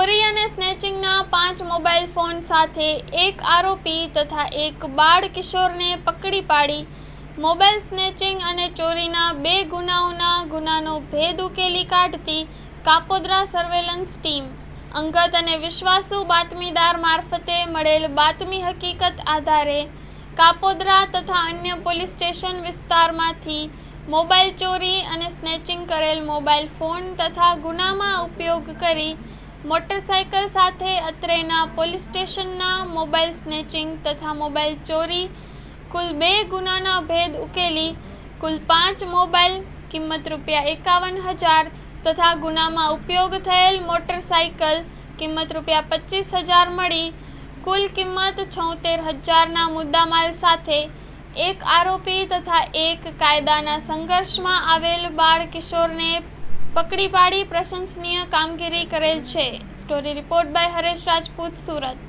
ચોરી અને સ્નેચિંગના 5 mobile phone સાથે એક આરોપી તથા એક બાળ કિશોરને પકડી પાડી મોબાઈલ સ્નેચિંગ અને ચોરીના 2 ગુનાનો ભેદ ઉકેલી કાઢતી કાપોદ્રા સર્વેલન્સ ટીમ અંગત અને વિશ્વાસુ બાતમીદાર મારફતે મળેલ બાતમી હકીકત આધારે કાપોદ્રા તથા અન્ય પોલીસ સ્ટેશન વિસ્તારમાંથી મોબાઈલ ચોરી અને સ્નેચિંગ કરેલ મોબાઈલ ફોન તથા ગુનામાં ઉપયોગ કરી મોટરસાયકલ સાથે અત્રેના પોલીસ સ્ટેશનના મોબાઈલ સ્નેચિંગ તથા મોબાઈલ ચોરી કુલ 2 ગુનાના ભેદ ઉકેલી કુલ 5 મોબાઈલ કિંમત ₹51,000 તથા ગુનામાં ઉપયોગ થયેલ મોટરસાયકલ કિંમત ₹25,000 મળી કુલ કિંમત 76,000ના મુદ્દામાલ સાથે એક આરોપી તથા એક કાયદાના સંઘર્ષમાં આવેલ બાળ કિશોરને પકડી પાડી પ્રશંસનીય કામગીરી કરેલ છે. Story report by Haresh Rajput, Surat.